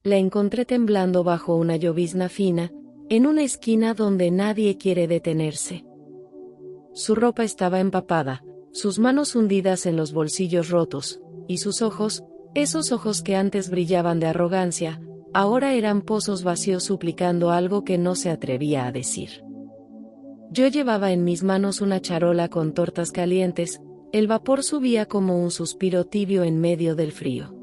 La encontré temblando bajo una llovizna fina, en una esquina donde nadie quiere detenerse. Su ropa estaba empapada, sus manos hundidas en los bolsillos rotos, y sus ojos, esos ojos que antes brillaban de arrogancia, ahora eran pozos vacíos suplicando algo que no se atrevía a decir. Yo llevaba en mis manos una charola con tortas calientes, el vapor subía como un suspiro tibio en medio del frío.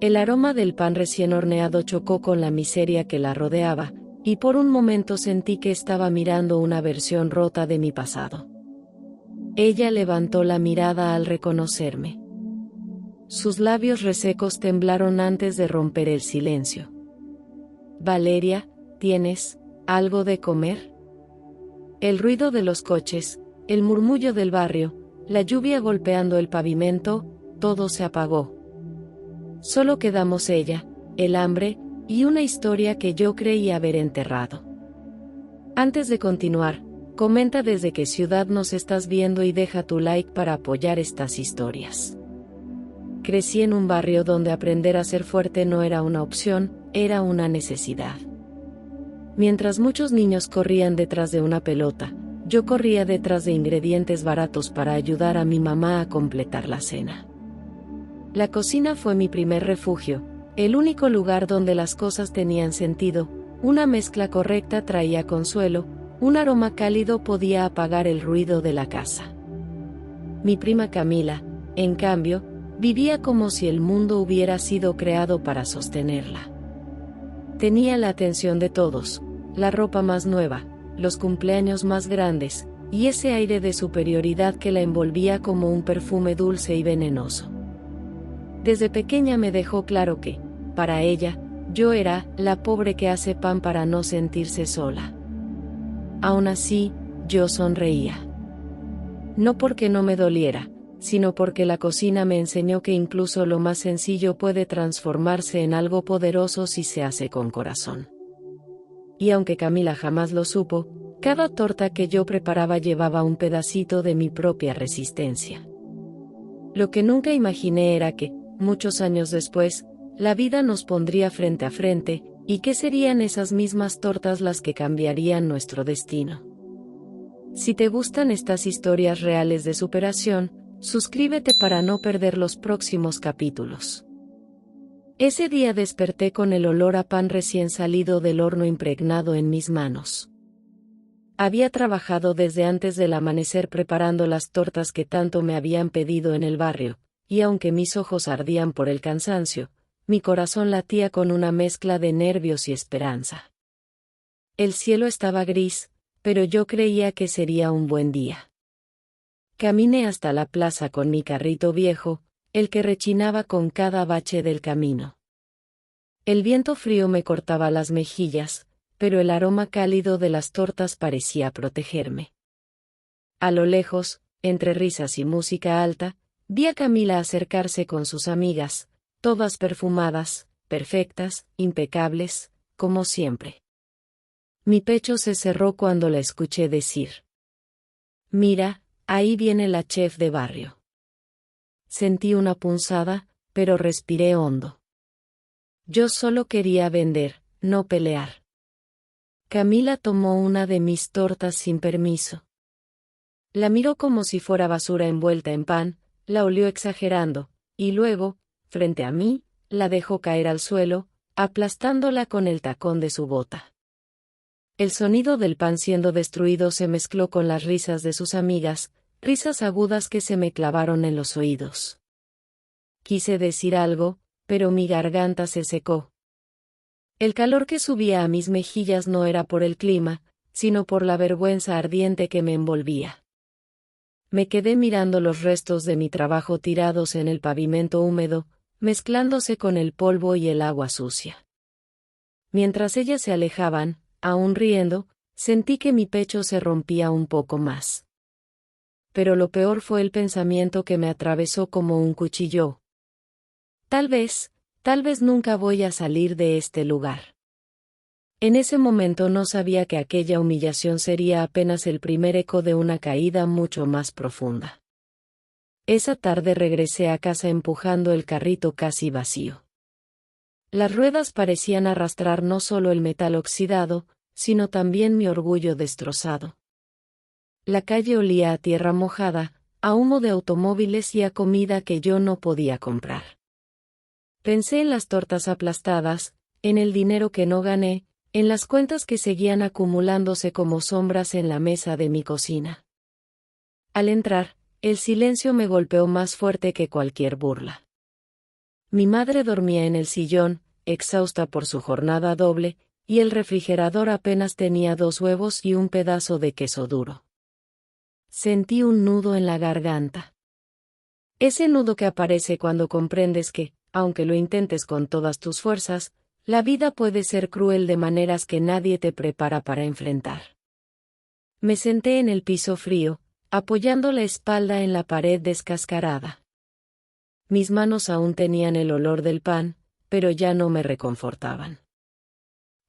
El aroma del pan recién horneado chocó con la miseria que la rodeaba, y por un momento sentí que estaba mirando una versión rota de mi pasado. Ella levantó la mirada al reconocerme. Sus labios resecos temblaron antes de romper el silencio. «Valeria, ¿tienes algo de comer?» El ruido de los coches, el murmullo del barrio, la lluvia golpeando el pavimento, todo se apagó. Solo quedamos ella, el hambre, y una historia que yo creí haber enterrado. Antes de continuar, comenta desde qué ciudad nos estás viendo y deja tu like para apoyar estas historias. Crecí en un barrio donde aprender a ser fuerte no era una opción, era una necesidad. Mientras muchos niños corrían detrás de una pelota, yo corría detrás de ingredientes baratos para ayudar a mi mamá a completar la cena. La cocina fue mi primer refugio, el único lugar donde las cosas tenían sentido, una mezcla correcta traía consuelo, un aroma cálido podía apagar el ruido de la casa. Mi prima Camila, en cambio, vivía como si el mundo hubiera sido creado para sostenerla. Tenía la atención de todos, la ropa más nueva, los cumpleaños más grandes, y ese aire de superioridad que la envolvía como un perfume dulce y venenoso. Desde pequeña me dejó claro que, para ella, yo era la pobre que hace pan para no sentirse sola. Aún así, yo sonreía. No porque no me doliera, sino porque la cocina me enseñó que incluso lo más sencillo puede transformarse en algo poderoso si se hace con corazón. Y aunque Camila jamás lo supo, cada torta que yo preparaba llevaba un pedacito de mi propia resistencia. Lo que nunca imaginé era que, muchos años después, la vida nos pondría frente a frente, y que serían esas mismas tortas las que cambiarían nuestro destino. Si te gustan estas historias reales de superación, suscríbete para no perder los próximos capítulos. Ese día desperté con el olor a pan recién salido del horno impregnado en mis manos. Había trabajado desde antes del amanecer preparando las tortas que tanto me habían pedido en el barrio, y aunque mis ojos ardían por el cansancio, mi corazón latía con una mezcla de nervios y esperanza. El cielo estaba gris, pero yo creía que sería un buen día. Caminé hasta la plaza con mi carrito viejo, el que rechinaba con cada bache del camino. El viento frío me cortaba las mejillas, pero el aroma cálido de las tortas parecía protegerme. A lo lejos, entre risas y música alta, vi a Camila acercarse con sus amigas, todas perfumadas, perfectas, impecables, como siempre. Mi pecho se cerró cuando la escuché decir: «Mira, ahí viene la chef de barrio». Sentí una punzada, pero respiré hondo. Yo solo quería vender, no pelear. Camila tomó una de mis tortas sin permiso. La miró como si fuera basura envuelta en pan, la olió exagerando, y luego, frente a mí, la dejó caer al suelo, aplastándola con el tacón de su bota. El sonido del pan siendo destruido se mezcló con las risas de sus amigas, risas agudas que se me clavaron en los oídos. Quise decir algo, pero mi garganta se secó. El calor que subía a mis mejillas no era por el clima, sino por la vergüenza ardiente que me envolvía. Me quedé mirando los restos de mi trabajo tirados en el pavimento húmedo, mezclándose con el polvo y el agua sucia. Mientras ellas se alejaban, aún riendo, sentí que mi pecho se rompía un poco más. Pero lo peor fue el pensamiento que me atravesó como un cuchillo. Tal vez nunca voy a salir de este lugar. En ese momento no sabía que aquella humillación sería apenas el primer eco de una caída mucho más profunda. Esa tarde regresé a casa empujando el carrito casi vacío. Las ruedas parecían arrastrar no solo el metal oxidado, sino también mi orgullo destrozado. La calle olía a tierra mojada, a humo de automóviles y a comida que yo no podía comprar. Pensé en las tortas aplastadas, en el dinero que no gané, en las cuentas que seguían acumulándose como sombras en la mesa de mi cocina. Al entrar, el silencio me golpeó más fuerte que cualquier burla. Mi madre dormía en el sillón, exhausta por su jornada doble, y el refrigerador apenas tenía 2 huevos y un pedazo de queso duro. Sentí un nudo en la garganta. Ese nudo que aparece cuando comprendes que, aunque lo intentes con todas tus fuerzas, la vida puede ser cruel de maneras que nadie te prepara para enfrentar. Me senté en el piso frío, apoyando la espalda en la pared descascarada. Mis manos aún tenían el olor del pan, pero ya no me reconfortaban.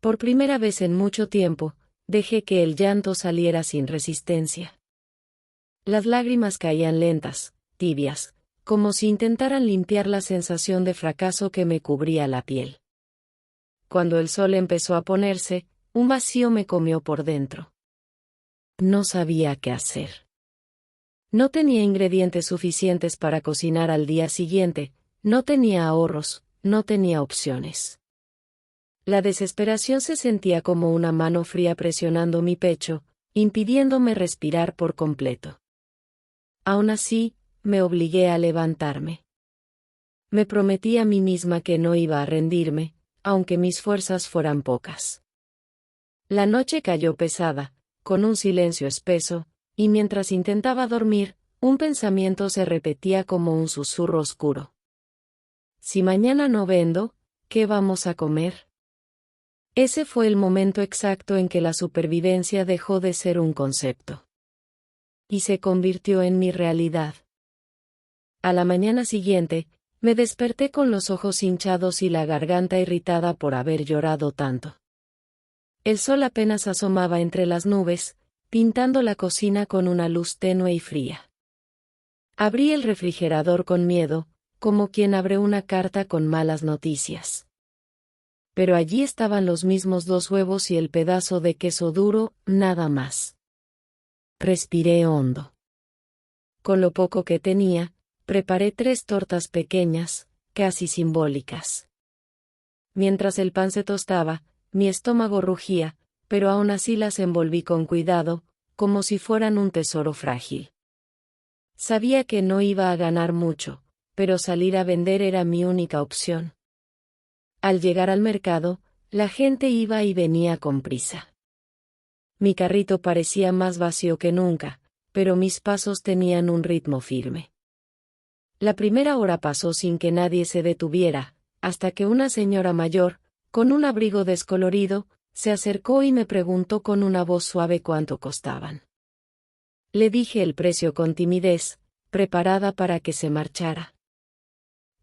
Por primera vez en mucho tiempo, dejé que el llanto saliera sin resistencia. Las lágrimas caían lentas, tibias, como si intentaran limpiar la sensación de fracaso que me cubría la piel. Cuando el sol empezó a ponerse, un vacío me comió por dentro. No sabía qué hacer. No tenía ingredientes suficientes para cocinar al día siguiente, no tenía ahorros, no tenía opciones. La desesperación se sentía como una mano fría presionando mi pecho, impidiéndome respirar por completo. Aún así, me obligué a levantarme. Me prometí a mí misma que no iba a rendirme, aunque mis fuerzas fueran pocas. La noche cayó pesada, con un silencio espeso, y mientras intentaba dormir, un pensamiento se repetía como un susurro oscuro. Si mañana no vendo, ¿qué vamos a comer? Ese fue el momento exacto en que la supervivencia dejó de ser un concepto. Y se convirtió en mi realidad. A la mañana siguiente, me desperté con los ojos hinchados y la garganta irritada por haber llorado tanto. El sol apenas asomaba entre las nubes, pintando la cocina con una luz tenue y fría. Abrí el refrigerador con miedo, como quien abre una carta con malas noticias. Pero allí estaban los mismos 2 huevos y el pedazo de queso duro, nada más. Respiré hondo. Con lo poco que tenía, preparé 3 tortas pequeñas, casi simbólicas. Mientras el pan se tostaba, mi estómago rugía, pero aún así las envolví con cuidado, como si fueran un tesoro frágil. Sabía que no iba a ganar mucho, pero salir a vender era mi única opción. Al llegar al mercado, la gente iba y venía con prisa. Mi carrito parecía más vacío que nunca, pero mis pasos tenían un ritmo firme. La primera hora pasó sin que nadie se detuviera, hasta que una señora mayor, con un abrigo descolorido, se acercó y me preguntó con una voz suave cuánto costaban. Le dije el precio con timidez, preparada para que se marchara.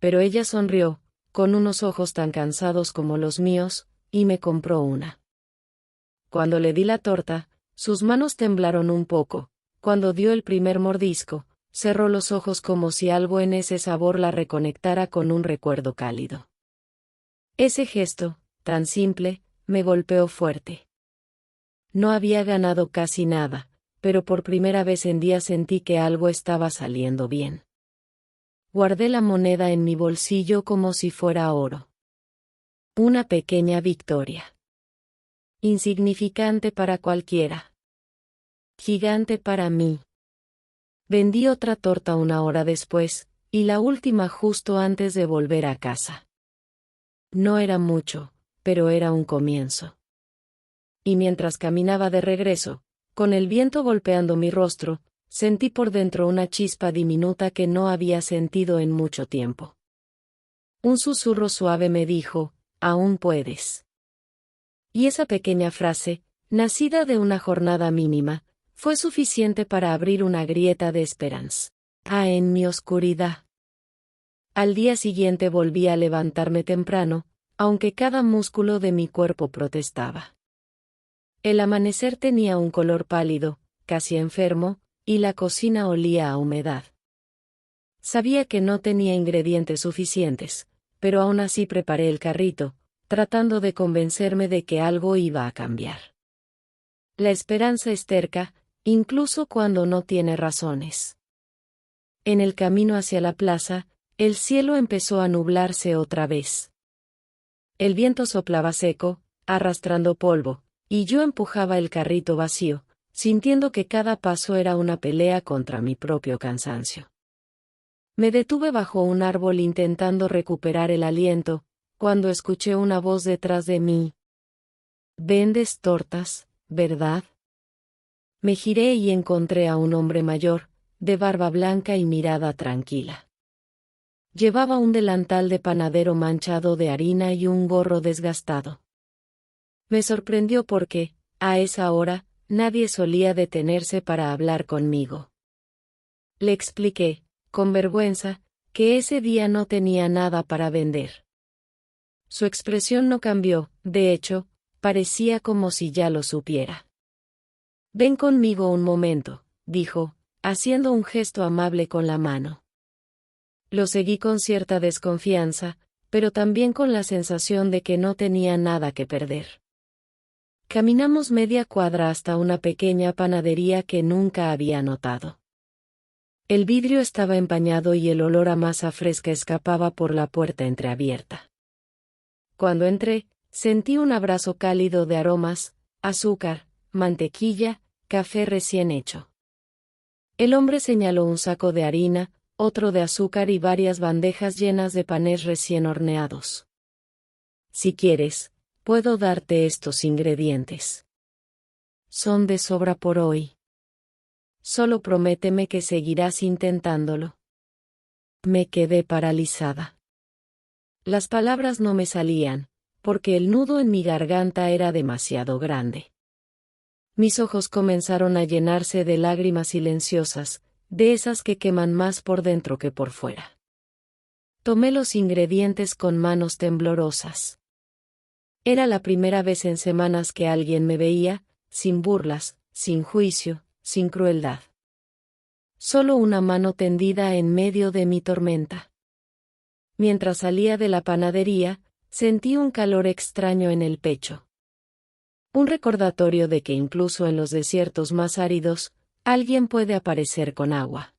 Pero ella sonrió, con unos ojos tan cansados como los míos, y me compró una. Cuando le di la torta, sus manos temblaron un poco. Cuando dio el primer mordisco, cerró los ojos como si algo en ese sabor la reconectara con un recuerdo cálido. Ese gesto, tan simple, me golpeó fuerte. No había ganado casi nada, pero por primera vez en días sentí que algo estaba saliendo bien. Guardé la moneda en mi bolsillo como si fuera oro. Una pequeña victoria. Insignificante para cualquiera. Gigante para mí. Vendí otra torta 1 hora después, y la última justo antes de volver a casa. No era mucho, pero era un comienzo. Y mientras caminaba de regreso, con el viento golpeando mi rostro, sentí por dentro una chispa diminuta que no había sentido en mucho tiempo. Un susurro suave me dijo, aún puedes. Y esa pequeña frase, nacida de una jornada mínima, fue suficiente para abrir una grieta de esperanza. En mi oscuridad. Al día siguiente volví a levantarme temprano, aunque cada músculo de mi cuerpo protestaba. El amanecer tenía un color pálido, casi enfermo, y la cocina olía a humedad. Sabía que no tenía ingredientes suficientes, pero aún así preparé el carrito, tratando de convencerme de que algo iba a cambiar. La esperanza es terca, incluso cuando no tiene razones. En el camino hacia la plaza, el cielo empezó a nublarse otra vez. El viento soplaba seco, arrastrando polvo, y yo empujaba el carrito vacío, sintiendo que cada paso era una pelea contra mi propio cansancio. Me detuve bajo un árbol intentando recuperar el aliento, cuando escuché una voz detrás de mí. «¿Vendes tortas, verdad?» Me giré y encontré a un hombre mayor, de barba blanca y mirada tranquila. Llevaba un delantal de panadero manchado de harina y un gorro desgastado. Me sorprendió porque, a esa hora, nadie solía detenerse para hablar conmigo. Le expliqué, con vergüenza, que ese día no tenía nada para vender. Su expresión no cambió, de hecho, parecía como si ya lo supiera. «Ven conmigo un momento», dijo, haciendo un gesto amable con la mano. Lo seguí con cierta desconfianza, pero también con la sensación de que no tenía nada que perder. Caminamos media cuadra hasta una pequeña panadería que nunca había notado. El vidrio estaba empañado y el olor a masa fresca escapaba por la puerta entreabierta. Cuando entré, sentí un abrazo cálido de aromas, azúcar, mantequilla, café recién hecho. El hombre señaló un saco de harina, otro de azúcar y varias bandejas llenas de panes recién horneados. «Si quieres, puedo darte estos ingredientes. Son de sobra por hoy. Solo prométeme que seguirás intentándolo». Me quedé paralizada. Las palabras no me salían, porque el nudo en mi garganta era demasiado grande. Mis ojos comenzaron a llenarse de lágrimas silenciosas, de esas que queman más por dentro que por fuera. Tomé los ingredientes con manos temblorosas. Era la primera vez en semanas que alguien me veía, sin burlas, sin juicio, sin crueldad. Solo una mano tendida en medio de mi tormenta. Mientras salía de la panadería, sentí un calor extraño en el pecho. Un recordatorio de que incluso en los desiertos más áridos, alguien puede aparecer con agua.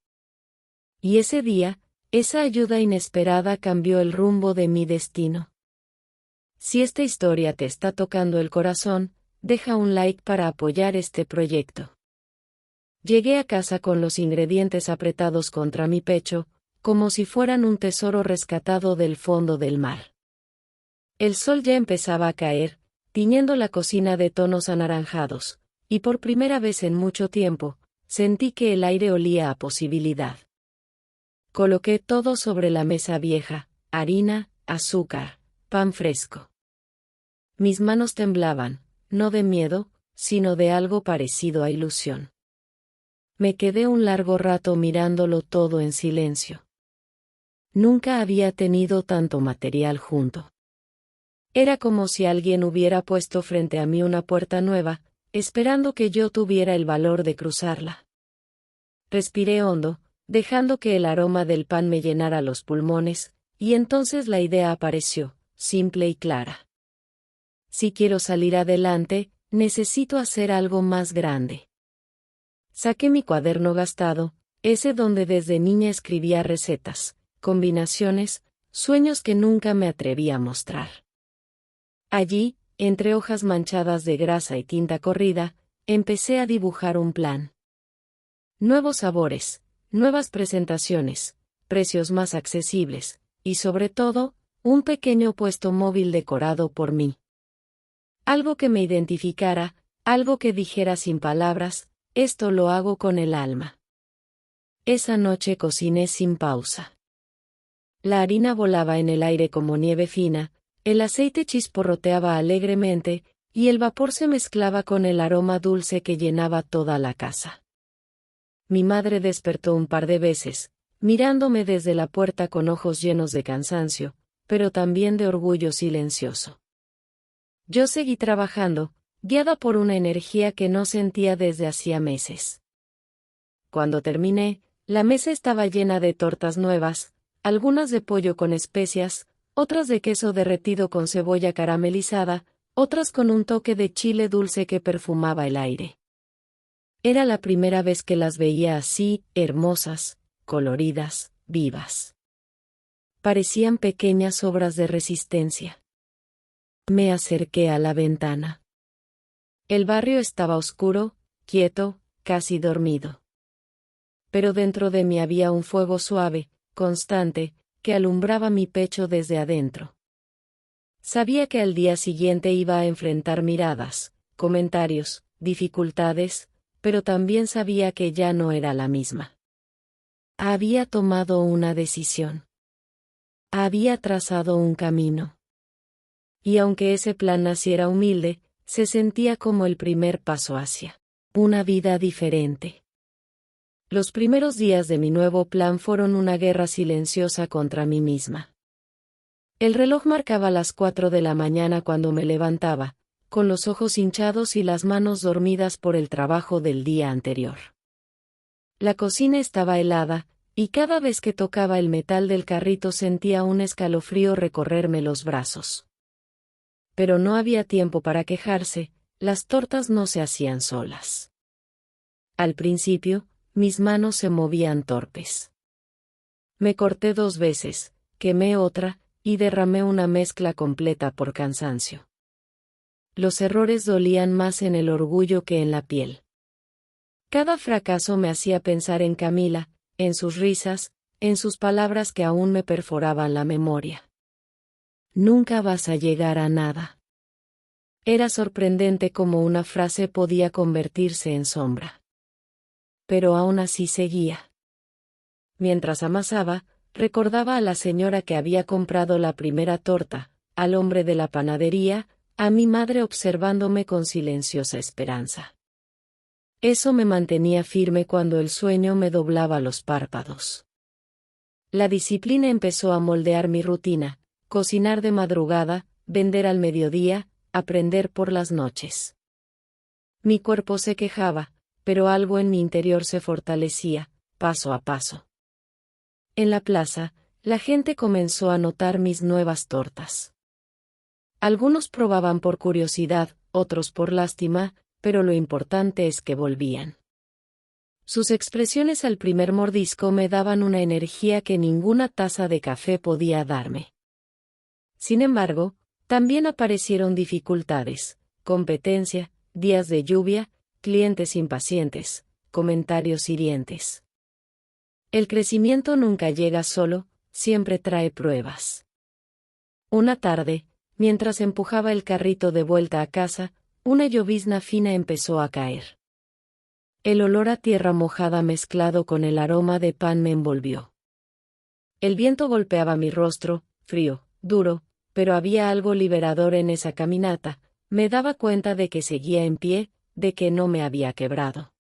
Y ese día, esa ayuda inesperada cambió el rumbo de mi destino. Si esta historia te está tocando el corazón, deja un like para apoyar este proyecto. Llegué a casa con los ingredientes apretados contra mi pecho, como si fueran un tesoro rescatado del fondo del mar. El sol ya empezaba a caer, tiñendo la cocina de tonos anaranjados, y por primera vez en mucho tiempo, sentí que el aire olía a posibilidad. Coloqué todo sobre la mesa vieja: harina, azúcar, pan fresco. Mis manos temblaban, no de miedo, sino de algo parecido a ilusión. Me quedé un largo rato mirándolo todo en silencio. Nunca había tenido tanto material junto. Era como si alguien hubiera puesto frente a mí una puerta nueva, esperando que yo tuviera el valor de cruzarla. Respiré hondo, dejando que el aroma del pan me llenara los pulmones, y entonces la idea apareció, simple y clara. Si quiero salir adelante, necesito hacer algo más grande. Saqué mi cuaderno gastado, ese donde desde niña escribía recetas, combinaciones, sueños que nunca me atreví a mostrar. Allí, entre hojas manchadas de grasa y tinta corrida, empecé a dibujar un plan. Nuevos sabores, nuevas presentaciones, precios más accesibles, y sobre todo, un pequeño puesto móvil decorado por mí. Algo que me identificara, algo que dijera sin palabras: esto lo hago con el alma. Esa noche cociné sin pausa. La harina volaba en el aire como nieve fina, el aceite chisporroteaba alegremente, y el vapor se mezclaba con el aroma dulce que llenaba toda la casa. Mi madre despertó un par de veces, mirándome desde la puerta con ojos llenos de cansancio, pero también de orgullo silencioso. Yo seguí trabajando, guiada por una energía que no sentía desde hacía meses. Cuando terminé, la mesa estaba llena de tortas nuevas, algunas de pollo con especias, otras de queso derretido con cebolla caramelizada, otras con un toque de chile dulce que perfumaba el aire. Era la primera vez que las veía así, hermosas, coloridas, vivas. Parecían pequeñas obras de resistencia. Me acerqué a la ventana. El barrio estaba oscuro, quieto, casi dormido. Pero dentro de mí había un fuego suave, constante, que alumbraba mi pecho desde adentro. Sabía que al día siguiente iba a enfrentar miradas, comentarios, dificultades, pero también sabía que ya no era la misma. Había tomado una decisión. Había trazado un camino. Y aunque ese plan naciera humilde, se sentía como el primer paso hacia una vida diferente. Los primeros días de mi nuevo plan fueron una guerra silenciosa contra mí misma. El reloj marcaba las 4 de la mañana cuando me levantaba, con los ojos hinchados y las manos dormidas por el trabajo del día anterior. La cocina estaba helada, y cada vez que tocaba el metal del carrito sentía un escalofrío recorrerme los brazos. Pero no había tiempo para quejarse, las tortas no se hacían solas. Al principio, mis manos se movían torpes. Me corté 2 veces, quemé otra, y derramé una mezcla completa por cansancio. Los errores dolían más en el orgullo que en la piel. Cada fracaso me hacía pensar en Camila, en sus risas, en sus palabras que aún me perforaban la memoria. Nunca vas a llegar a nada. Era sorprendente cómo una frase podía convertirse en sombra. Pero aún así seguía. Mientras amasaba, recordaba a la señora que había comprado la primera torta, al hombre de la panadería, a mi madre observándome con silenciosa esperanza. Eso me mantenía firme cuando el sueño me doblaba los párpados. La disciplina empezó a moldear mi rutina, cocinar de madrugada, vender al mediodía, aprender por las noches. Mi cuerpo se quejaba, pero algo en mi interior se fortalecía, paso a paso. En la plaza, la gente comenzó a notar mis nuevas tortas. Algunos probaban por curiosidad, otros por lástima, pero lo importante es que volvían. Sus expresiones al primer mordisco me daban una energía que ninguna taza de café podía darme. Sin embargo, también aparecieron dificultades, competencia, días de lluvia, clientes impacientes, comentarios hirientes. El crecimiento nunca llega solo, siempre trae pruebas. Una tarde, mientras empujaba el carrito de vuelta a casa, una llovizna fina empezó a caer. El olor a tierra mojada mezclado con el aroma de pan me envolvió. El viento golpeaba mi rostro, frío, duro, pero había algo liberador en esa caminata, me daba cuenta de que seguía en pie, de que no me había quebrado.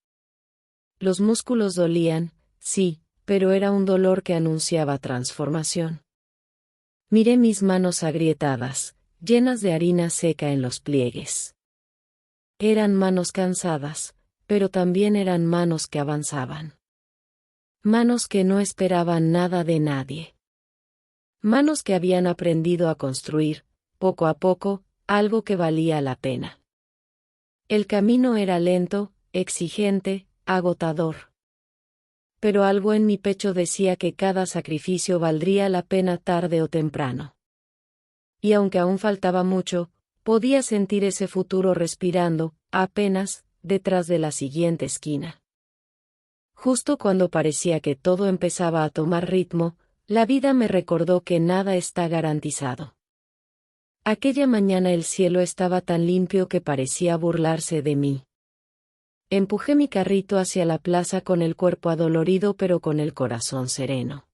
Los músculos dolían, sí, pero era un dolor que anunciaba transformación. Miré mis manos agrietadas, llenas de harina seca en los pliegues. Eran manos cansadas, pero también eran manos que avanzaban. Manos que no esperaban nada de nadie. Manos que habían aprendido a construir, poco a poco, algo que valía la pena. El camino era lento, exigente, agotador. Pero algo en mi pecho decía que cada sacrificio valdría la pena tarde o temprano. Y aunque aún faltaba mucho, podía sentir ese futuro respirando, apenas, detrás de la siguiente esquina. Justo cuando parecía que todo empezaba a tomar ritmo, la vida me recordó que nada está garantizado. Aquella mañana el cielo estaba tan limpio que parecía burlarse de mí. Empujé mi carrito hacia la plaza con el cuerpo adolorido pero con el corazón sereno.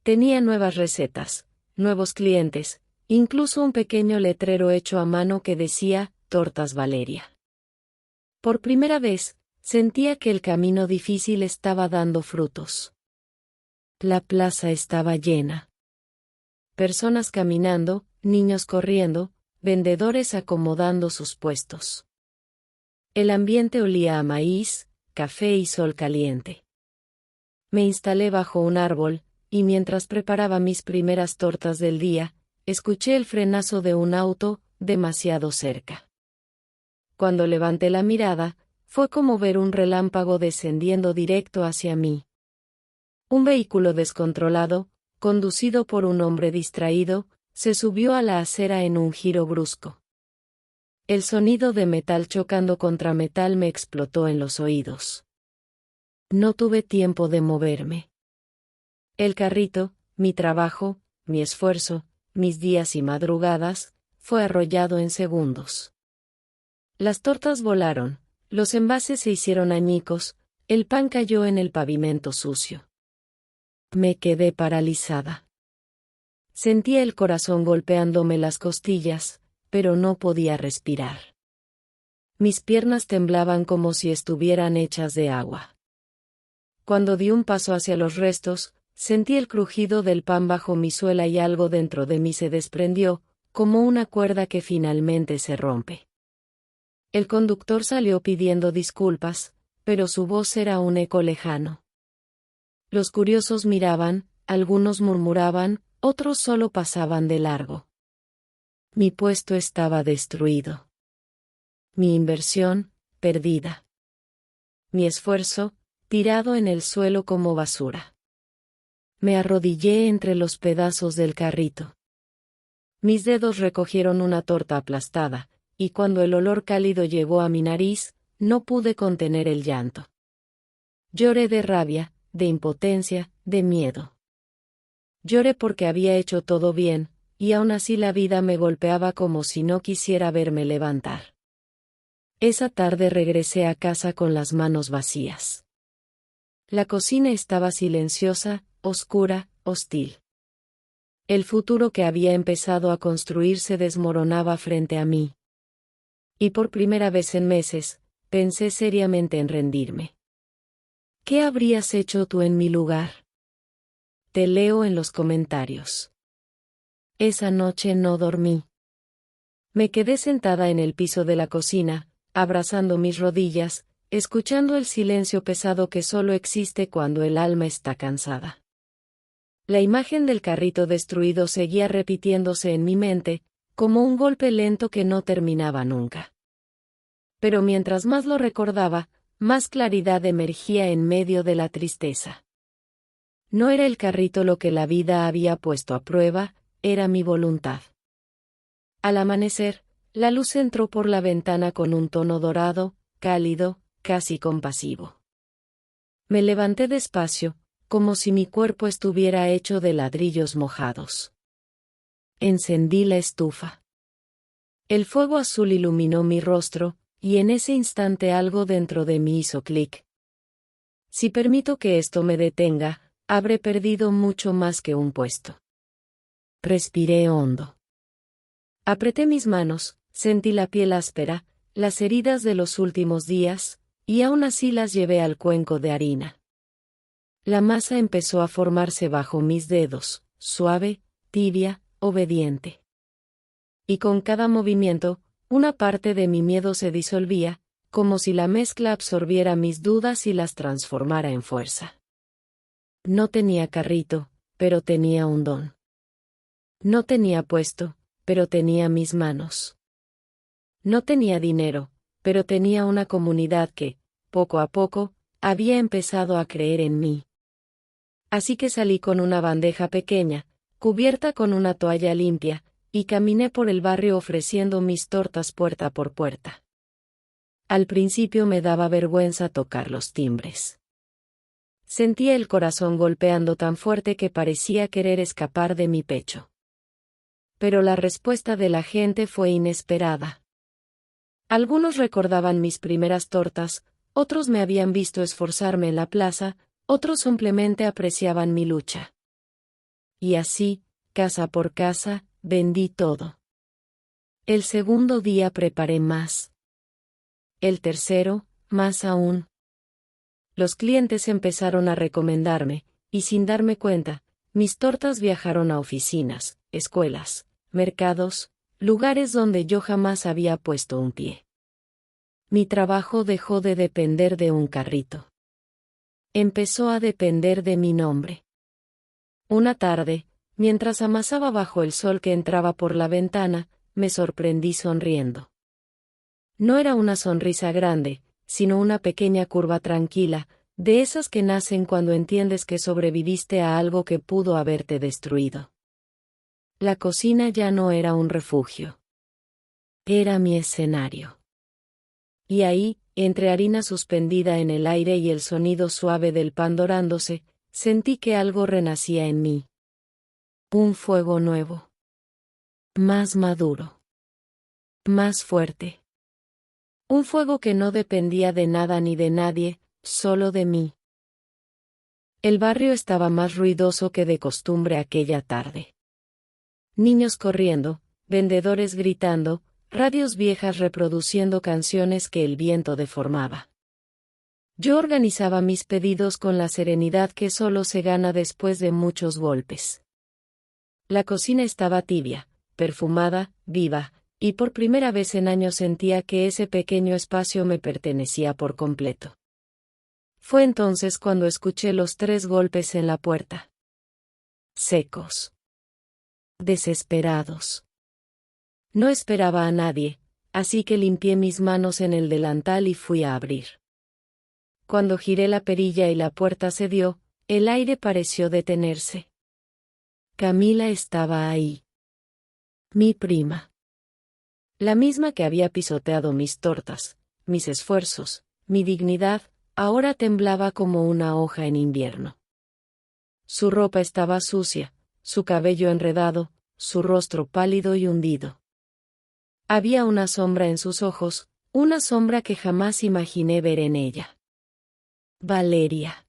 Tenía nuevas recetas, nuevos clientes, incluso un pequeño letrero hecho a mano que decía, Tortas Valeria. Por primera vez, sentía que el camino difícil estaba dando frutos. La plaza estaba llena. Personas caminando, niños corriendo, vendedores acomodando sus puestos. El ambiente olía a maíz, café y sol caliente. Me instalé bajo un árbol, y mientras preparaba mis primeras tortas del día, escuché el frenazo de un auto, demasiado cerca. Cuando levanté la mirada, fue como ver un relámpago descendiendo directo hacia mí. Un vehículo descontrolado, conducido por un hombre distraído, se subió a la acera en un giro brusco. El sonido de metal chocando contra metal me explotó en los oídos. No tuve tiempo de moverme. El carrito, mi trabajo, mi esfuerzo, mis días y madrugadas, fue arrollado en segundos. Las tortas volaron, los envases se hicieron añicos, el pan cayó en el pavimento sucio. Me quedé paralizada. Sentía el corazón golpeándome las costillas, pero no podía respirar. Mis piernas temblaban como si estuvieran hechas de agua. Cuando di un paso hacia los restos, sentí el crujido del pan bajo mi suela y algo dentro de mí se desprendió, como una cuerda que finalmente se rompe. El conductor salió pidiendo disculpas, pero su voz era un eco lejano. Los curiosos miraban, algunos murmuraban, otros solo pasaban de largo. Mi puesto estaba destruido. Mi inversión, perdida. Mi esfuerzo, tirado en el suelo como basura. Me arrodillé entre los pedazos del carrito. Mis dedos recogieron una torta aplastada, y cuando el olor cálido llegó a mi nariz, no pude contener el llanto. Lloré de rabia, de impotencia, de miedo. Lloré porque había hecho todo bien, y aún así la vida me golpeaba como si no quisiera verme levantar. Esa tarde regresé a casa con las manos vacías. La cocina estaba silenciosa, oscura, hostil. El futuro que había empezado a construir se desmoronaba frente a mí. Y por primera vez en meses, pensé seriamente en rendirme. ¿Qué habrías hecho tú en mi lugar? Te leo en los comentarios. Esa noche no dormí. Me quedé sentada en el piso de la cocina, abrazando mis rodillas, escuchando el silencio pesado que solo existe cuando el alma está cansada. La imagen del carrito destruido seguía repitiéndose en mi mente, como un golpe lento que no terminaba nunca. Pero mientras más lo recordaba, más claridad emergía en medio de la tristeza. No era el carrito lo que la vida había puesto a prueba, era mi voluntad. Al amanecer, la luz entró por la ventana con un tono dorado, cálido, casi compasivo. Me levanté despacio, como si mi cuerpo estuviera hecho de ladrillos mojados. Encendí la estufa. El fuego azul iluminó mi rostro, y en ese instante algo dentro de mí hizo clic. Si permito que esto me detenga, habré perdido mucho más que un puesto. Respiré hondo. Apreté mis manos, sentí la piel áspera, las heridas de los últimos días, y aún así las llevé al cuenco de harina. La masa empezó a formarse bajo mis dedos, suave, tibia, obediente. Y con cada movimiento, una parte de mi miedo se disolvía, como si la mezcla absorbiera mis dudas y las transformara en fuerza. No tenía carrito, pero tenía un don. No tenía puesto, pero tenía mis manos. No tenía dinero, pero tenía una comunidad que, poco a poco, había empezado a creer en mí. Así que salí con una bandeja pequeña, cubierta con una toalla limpia, y caminé por el barrio ofreciendo mis tortas puerta por puerta. Al principio me daba vergüenza tocar los timbres. Sentía el corazón golpeando tan fuerte que parecía querer escapar de mi pecho. Pero la respuesta de la gente fue inesperada. Algunos recordaban mis primeras tortas, otros me habían visto esforzarme en la plaza, otros simplemente apreciaban mi lucha. Y así, casa por casa, vendí todo. El segundo día preparé más. El tercero, más aún. Los clientes empezaron a recomendarme, y sin darme cuenta, mis tortas viajaron a oficinas, escuelas, mercados, lugares donde yo jamás había puesto un pie. Mi trabajo dejó de depender de un carrito. Empezó a depender de mi nombre. Una tarde, mientras amasaba bajo el sol que entraba por la ventana, me sorprendí sonriendo. No era una sonrisa grande, sino una pequeña curva tranquila, de esas que nacen cuando entiendes que sobreviviste a algo que pudo haberte destruido. La cocina ya no era un refugio. Era mi escenario. Y ahí, entre harina suspendida en el aire y el sonido suave del pan dorándose, sentí que algo renacía en mí. Un fuego nuevo. Más maduro. Más fuerte. Un fuego que no dependía de nada ni de nadie, solo de mí. El barrio estaba más ruidoso que de costumbre aquella tarde. Niños corriendo, vendedores gritando, radios viejas reproduciendo canciones que el viento deformaba. Yo organizaba mis pedidos con la serenidad que solo se gana después de muchos golpes. La cocina estaba tibia, perfumada, viva, y por primera vez en años sentía que ese pequeño espacio me pertenecía por completo. Fue entonces cuando escuché los 3 golpes en la puerta. Secos. Desesperados. No esperaba a nadie, así que limpié mis manos en el delantal y fui a abrir. Cuando giré la perilla y la puerta cedió, el aire pareció detenerse. Camila estaba ahí. Mi prima. La misma que había pisoteado mis tortas, mis esfuerzos, mi dignidad, ahora temblaba como una hoja en invierno. Su ropa estaba sucia, su cabello enredado, su rostro pálido y hundido. Había una sombra en sus ojos, una sombra que jamás imaginé ver en ella. Valeria.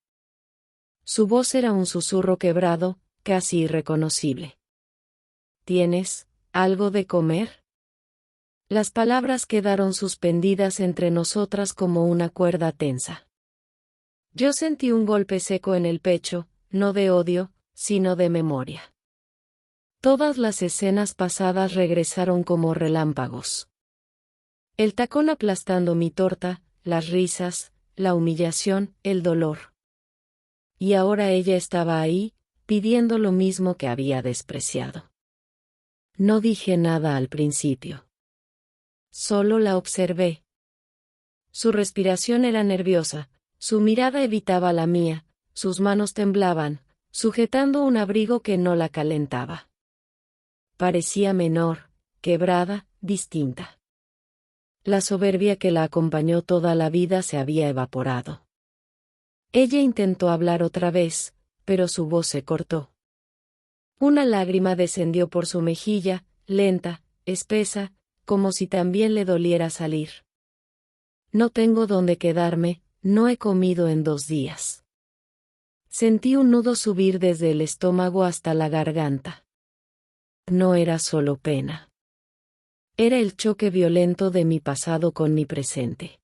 Su voz era un susurro quebrado, casi irreconocible. ¿Tienes algo de comer? Las palabras quedaron suspendidas entre nosotras como una cuerda tensa. Yo sentí un golpe seco en el pecho, no de odio, sino de memoria. Todas las escenas pasadas regresaron como relámpagos. El tacón aplastando mi torta, las risas, la humillación, el dolor. Y ahora ella estaba ahí, pidiendo lo mismo que había despreciado. No dije nada al principio. Solo la observé. Su respiración era nerviosa, su mirada evitaba la mía, sus manos temblaban, sujetando un abrigo que no la calentaba. Parecía menor, quebrada, distinta. La soberbia que la acompañó toda la vida se había evaporado. Ella intentó hablar otra vez, pero su voz se cortó. Una lágrima descendió por su mejilla, lenta, espesa, como si también le doliera salir. No tengo dónde quedarme, no he comido en 2 días. Sentí un nudo subir desde el estómago hasta la garganta. No era solo pena. Era el choque violento de mi pasado con mi presente.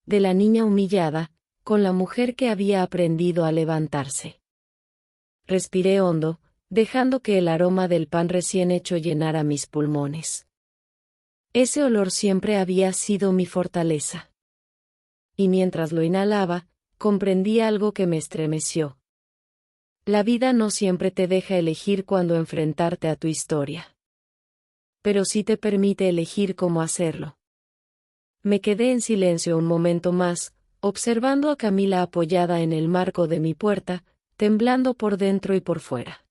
De la niña humillada, con la mujer que había aprendido a levantarse. Respiré hondo, dejando que el aroma del pan recién hecho llenara mis pulmones. Ese olor siempre había sido mi fortaleza. Y mientras lo inhalaba, comprendí algo que me estremeció. La vida no siempre te deja elegir cuándo enfrentarte a tu historia. Pero sí te permite elegir cómo hacerlo. Me quedé en silencio un momento más, observando a Camila apoyada en el marco de mi puerta, temblando por dentro y por fuera.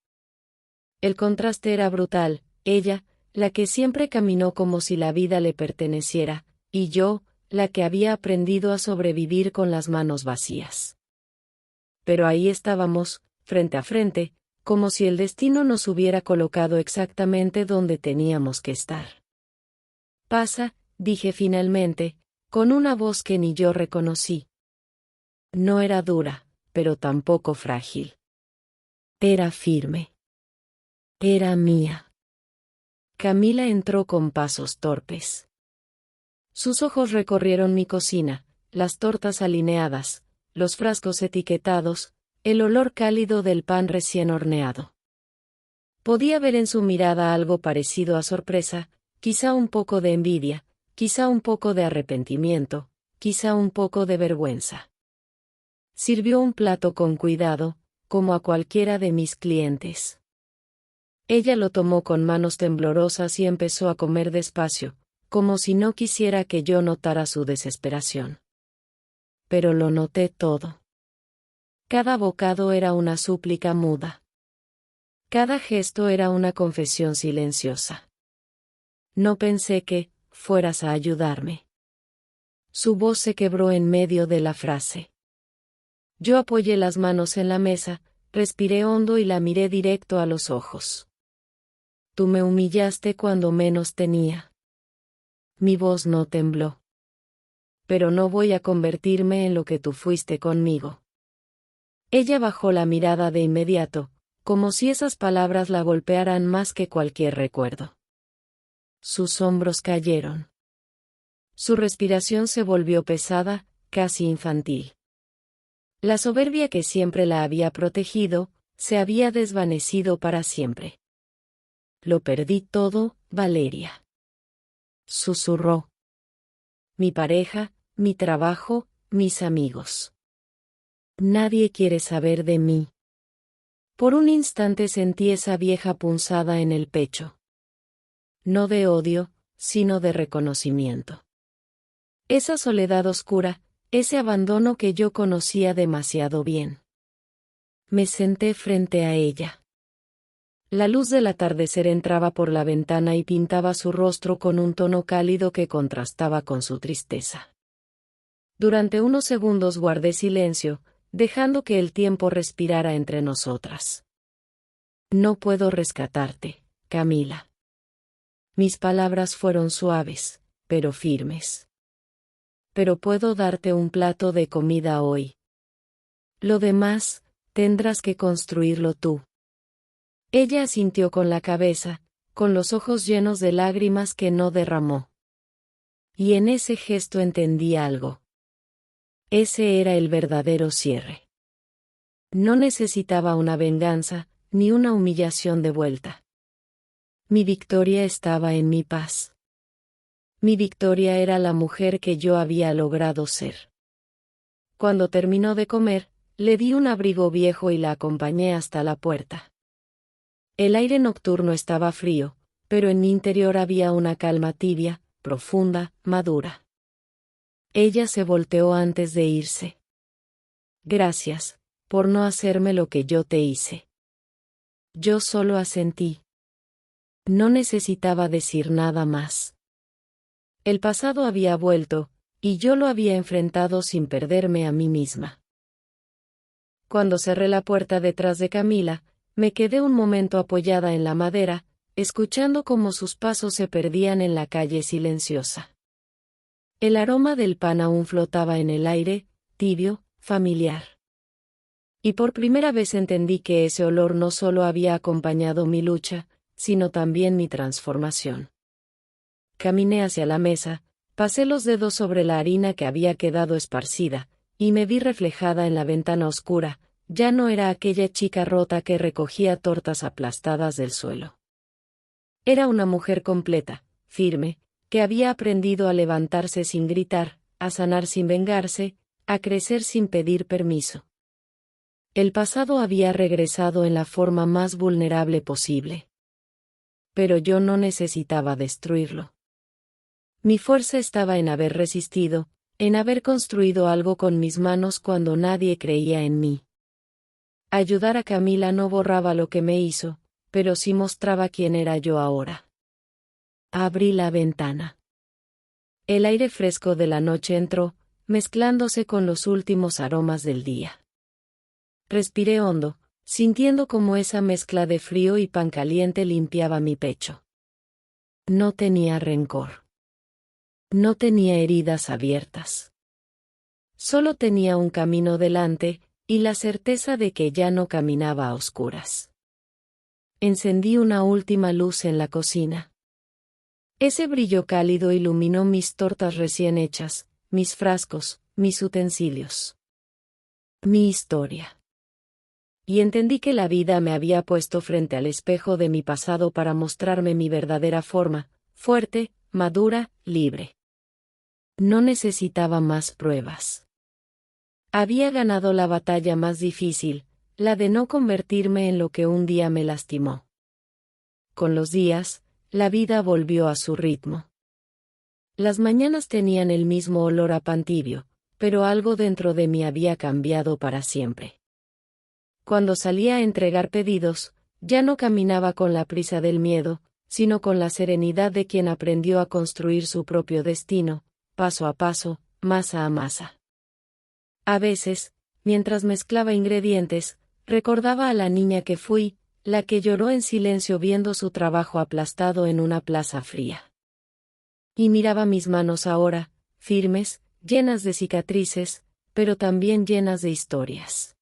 El contraste era brutal, ella, la que siempre caminó como si la vida le perteneciera, y yo, la que había aprendido a sobrevivir con las manos vacías. Pero ahí estábamos, frente a frente, como si el destino nos hubiera colocado exactamente donde teníamos que estar. Pasa, dije finalmente, con una voz que ni yo reconocí. No era dura, pero tampoco frágil. Era firme. Era mía. Camila entró con pasos torpes. Sus ojos recorrieron mi cocina, las tortas alineadas, los frascos etiquetados, el olor cálido del pan recién horneado. Podía ver en su mirada algo parecido a sorpresa, quizá un poco de envidia, quizá un poco de arrepentimiento, quizá un poco de vergüenza. Sirvió un plato con cuidado, como a cualquiera de mis clientes. Ella lo tomó con manos temblorosas y empezó a comer despacio, como si no quisiera que yo notara su desesperación. Pero lo noté todo. Cada bocado era una súplica muda. Cada gesto era una confesión silenciosa. No pensé que fueras a ayudarme. Su voz se quebró en medio de la frase. Yo apoyé las manos en la mesa, respiré hondo y la miré directo a los ojos. Tú me humillaste cuando menos tenía. Mi voz no tembló. Pero no voy a convertirme en lo que tú fuiste conmigo. Ella bajó la mirada de inmediato, como si esas palabras la golpearan más que cualquier recuerdo. Sus hombros cayeron. Su respiración se volvió pesada, casi infantil. La soberbia que siempre la había protegido, se había desvanecido para siempre. Lo perdí todo, Valeria. Susurró. Mi pareja, mi trabajo, mis amigos. Nadie quiere saber de mí. Por un instante sentí esa vieja punzada en el pecho. No de odio, sino de reconocimiento. Esa soledad oscura, ese abandono que yo conocía demasiado bien. Me senté frente a ella. La luz del atardecer entraba por la ventana y pintaba su rostro con un tono cálido que contrastaba con su tristeza. Durante unos segundos guardé silencio, dejando que el tiempo respirara entre nosotras. No puedo rescatarte, Camila. Mis palabras fueron suaves, pero firmes. Pero puedo darte un plato de comida hoy. Lo demás, tendrás que construirlo tú. Ella asintió con la cabeza, con los ojos llenos de lágrimas que no derramó. Y en ese gesto entendí algo. Ese era el verdadero cierre. No necesitaba una venganza, ni una humillación de vuelta. Mi victoria estaba en mi paz. Mi victoria era la mujer que yo había logrado ser. Cuando terminó de comer, le di un abrigo viejo y la acompañé hasta la puerta. El aire nocturno estaba frío, pero en mi interior había una calma tibia, profunda, madura. Ella se volteó antes de irse. Gracias, por no hacerme lo que yo te hice. Yo solo asentí. No necesitaba decir nada más. El pasado había vuelto, y yo lo había enfrentado sin perderme a mí misma. Cuando cerré la puerta detrás de Camila, me quedé un momento apoyada en la madera, escuchando cómo sus pasos se perdían en la calle silenciosa. El aroma del pan aún flotaba en el aire, tibio, familiar. Y por primera vez entendí que ese olor no solo había acompañado mi lucha, sino también mi transformación. Caminé hacia la mesa, pasé los dedos sobre la harina que había quedado esparcida, y me vi reflejada en la ventana oscura. Ya no era aquella chica rota que recogía tortas aplastadas del suelo. Era una mujer completa, firme, que había aprendido a levantarse sin gritar, a sanar sin vengarse, a crecer sin pedir permiso. El pasado había regresado en la forma más vulnerable posible. Pero yo no necesitaba destruirlo. Mi fuerza estaba en haber resistido, en haber construido algo con mis manos cuando nadie creía en mí. Ayudar a Camila no borraba lo que me hizo, pero sí mostraba quién era yo ahora. Abrí la ventana. El aire fresco de la noche entró, mezclándose con los últimos aromas del día. Respiré hondo, sintiendo cómo esa mezcla de frío y pan caliente limpiaba mi pecho. No tenía rencor. No tenía heridas abiertas. Solo tenía un camino delante, y la certeza de que ya no caminaba a oscuras. Encendí una última luz en la cocina. Ese brillo cálido iluminó mis tortas recién hechas, mis frascos, mis utensilios. Mi historia. Y entendí que la vida me había puesto frente al espejo de mi pasado para mostrarme mi verdadera forma, fuerte, madura, libre. No necesitaba más pruebas. Había ganado la batalla más difícil, la de no convertirme en lo que un día me lastimó. Con los días, la vida volvió a su ritmo. Las mañanas tenían el mismo olor a pan tibio, pero algo dentro de mí había cambiado para siempre. Cuando salía a entregar pedidos, ya no caminaba con la prisa del miedo, sino con la serenidad de quien aprendió a construir su propio destino, paso a paso, masa a masa. A veces, mientras mezclaba ingredientes, recordaba a la niña que fui, la que lloró en silencio viendo su trabajo aplastado en una plaza fría. Y miraba mis manos ahora, firmes, llenas de cicatrices, pero también llenas de historias.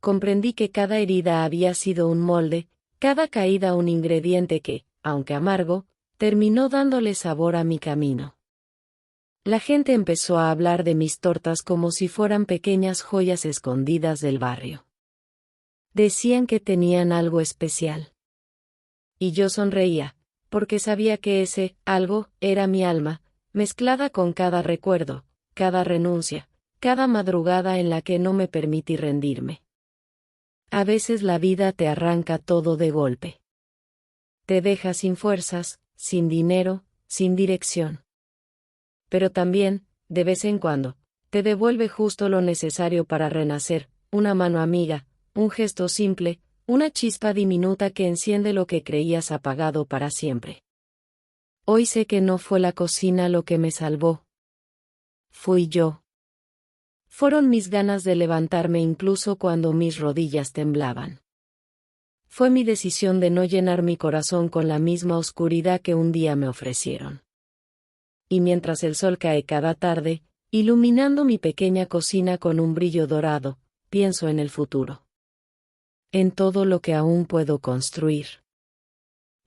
Comprendí que cada herida había sido un molde, cada caída un ingrediente que, aunque amargo, terminó dándole sabor a mi camino. La gente empezó a hablar de mis tortas como si fueran pequeñas joyas escondidas del barrio. Decían que tenían algo especial. Y yo sonreía, porque sabía que ese algo era mi alma, mezclada con cada recuerdo, cada renuncia, cada madrugada en la que no me permití rendirme. A veces la vida te arranca todo de golpe. Te deja sin fuerzas, sin dinero, sin dirección. Pero también, de vez en cuando, te devuelve justo lo necesario para renacer, una mano amiga, un gesto simple, una chispa diminuta que enciende lo que creías apagado para siempre. Hoy sé que no fue la cocina lo que me salvó. Fui yo. Fueron mis ganas de levantarme incluso cuando mis rodillas temblaban. Fue mi decisión de no llenar mi corazón con la misma oscuridad que un día me ofrecieron. Y mientras el sol cae cada tarde, iluminando mi pequeña cocina con un brillo dorado, pienso en el futuro. En todo lo que aún puedo construir.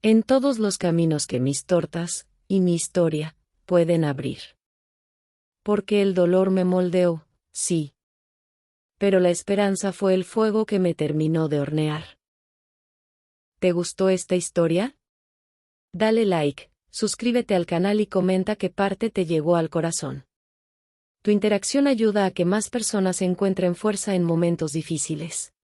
En todos los caminos que mis tortas, y mi historia, pueden abrir. Porque el dolor me moldeó, sí. Pero la esperanza fue el fuego que me terminó de hornear. ¿Te gustó esta historia? Dale like, suscríbete al canal y comenta qué parte te llegó al corazón. Tu interacción ayuda a que más personas encuentren fuerza en momentos difíciles.